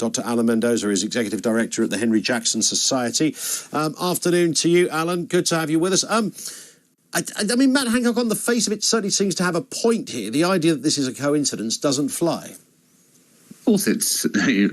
Dr. Alan Mendoza is Executive Director at the Henry Jackson Society. Afternoon to you, Alan. Good to have you with us. I mean, Matt Hancock, on the face of it, certainly seems to have a point here. The idea that this is a coincidence doesn't fly. Of course, it's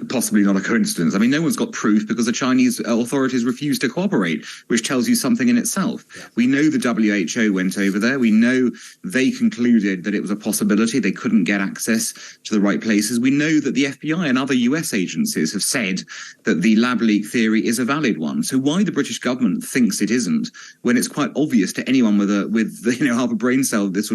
possibly not a coincidence. I mean, no one's got proof because the Chinese authorities refuse to cooperate, which tells you something in itself. Yeah. We know the WHO went over there. We know they concluded that it was a possibility. They couldn't get access to the right places. We know that the FBI and other US agencies have said that the lab leak theory is a valid one. So why the British government thinks it isn't, when it's quite obvious to anyone with half a brain cell this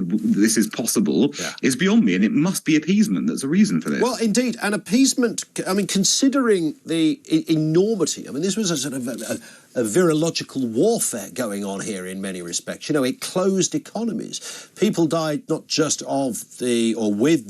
is possible, is beyond me. And it must be appeasement that's a reason for this. Well, indeed. And appeasement, I mean, considering the enormity, I mean, this was a sort of a virological warfare going on here in many respects. You know, it closed economies. People died not just with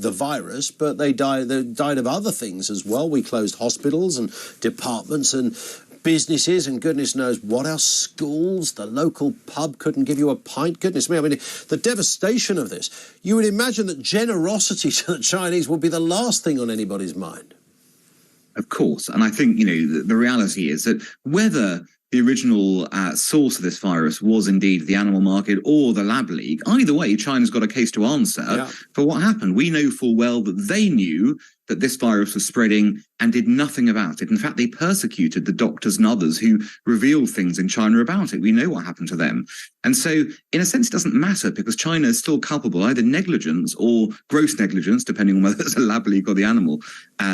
the virus, but they died of other things as well. We closed hospitals and departments and businesses and goodness knows what else, schools, the local pub couldn't give you a pint. Goodness me, I mean, the devastation of this. You would imagine that generosity to the Chinese would be the last thing on anybody's mind. Of course. And I think, you know, the reality is that whether the original source of this virus was indeed the animal market or the lab leak, either way, China's got a case to answer for what happened. We know full well that they knew that this virus was spreading and did nothing about it. In fact, they persecuted the doctors and others who revealed things in China about it. We know what happened to them. And so, in a sense, it doesn't matter because China is still culpable, either negligence or gross negligence, depending on whether it's a lab leak or the animal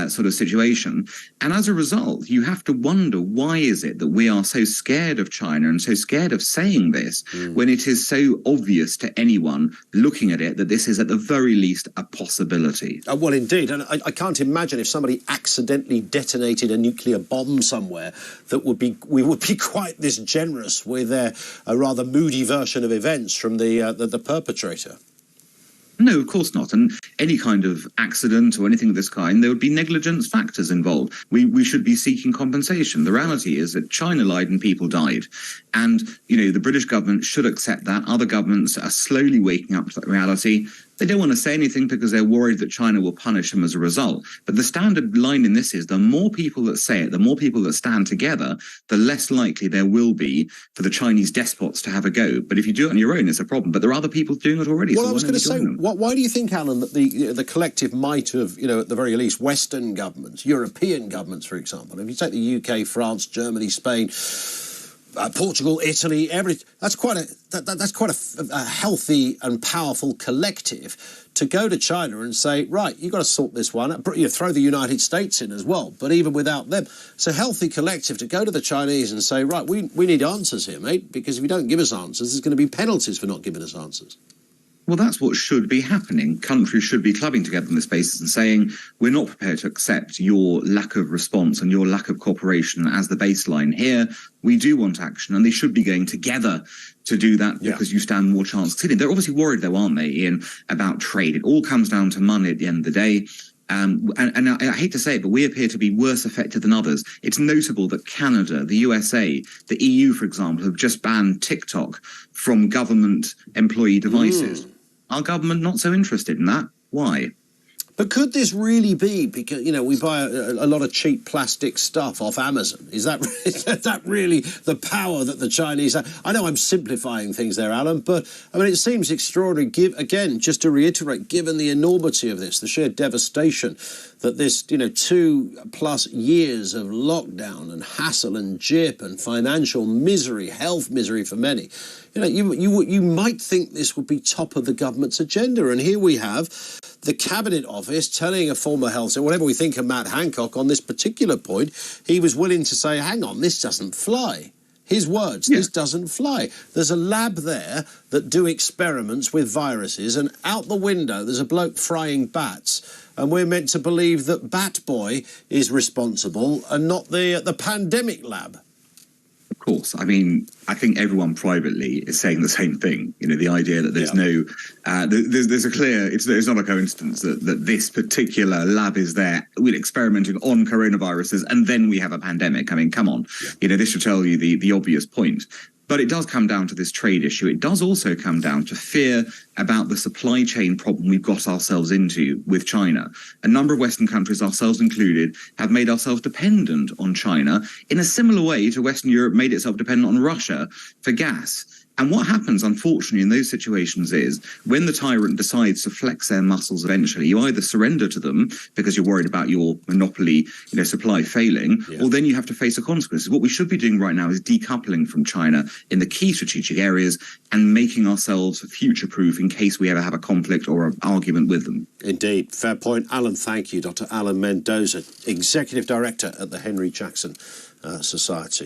sort of situation. And as a result, you have to wonder, why is it that we are so scared of China and so scared of saying this when it is so obvious to anyone looking at it that this is at the very least a possibility? Well, indeed. And I can't imagine if somebody accidentally detonated a nuclear bomb somewhere that we would be quite this generous with a rather moody version of events from the perpetrator. No, of course not. And any kind of accident or anything of this kind, there would be negligence factors involved. We should be seeking compensation. The reality is that China lied and people died. And, you know, the British government should accept that. Other governments are slowly waking up to that reality. They don't want to say anything because they're worried that China will punish them as a result. But the standard line in this is the more people that say it, the more people that stand together, the less likely there will be for the Chinese despots to have a go. But if you do it on your own, it's a problem. But there are other people doing it already. Well, so I was going to say, why do you think, Alan, that the collective might of, you know, at the very least, Western governments, European governments, for example, if you take the UK, France, Germany, Spain, Portugal, Italy, that's quite a healthy and powerful collective to go to China and say, right, you've got to sort this one out. You throw the United States in as well, but even without them, it's a healthy collective to go to the Chinese and say, right, we need answers here, mate, because if you don't give us answers, there's going to be penalties for not giving us answers. Well, that's what should be happening. Countries should be clubbing together on this basis and saying, we're not prepared to accept your lack of response and your lack of cooperation as the baseline here. We do want action, and they should be going together to do that because you stand more chance of succeeding. They're obviously worried, though, aren't they, Ian, about trade. It all comes down to money at the end of the day. And I hate to say it, but we appear to be worse affected than others. It's notable that Canada, the USA, the EU, for example, have just banned TikTok from government employee devices. Our government not so interested in that. Why? But could this really be, because, you know, we buy a lot of cheap plastic stuff off Amazon? Is that really the power that the Chinese have? I know I'm simplifying things there, Alan, but, I mean, it seems extraordinary, again, just to reiterate, given the enormity of this, the sheer devastation that this, you know, 2+ years of lockdown and hassle and jip and financial misery, health misery for many, you know, you might think this would be top of the government's agenda. And here we have the Cabinet Office telling a former health secretary, whatever we think of Matt Hancock on this particular point, he was willing to say, hang on, this doesn't fly. His words, this doesn't fly. There's a lab there that do experiments with viruses, and out the window there's a bloke frying bats, and we're meant to believe that Bat Boy is responsible and not the pandemic lab. Of course. I mean, I think everyone privately is saying the same thing. You know, the idea that there's there's a clear, it's not a coincidence that this particular lab is there. We're experimenting on coronaviruses and then we have a pandemic. I mean, come on. You know, this should tell you the obvious point. But it does come down to this trade issue. It does also come down to fear about the supply chain problem we've got ourselves into with China. A number of Western countries, ourselves included, have made ourselves dependent on China in a similar way to Western Europe made itself dependent on Russia for gas. And what happens, unfortunately, in those situations is when the tyrant decides to flex their muscles eventually, you either surrender to them because you're worried about your monopoly, supply failing, or then you have to face the consequences. What we should be doing right now is decoupling from China in the key strategic areas and making ourselves future-proof in case we ever have a conflict or an argument with them. Indeed. Fair point. Alan, thank you. Dr. Alan Mendoza, Executive Director at the Henry Jackson Society.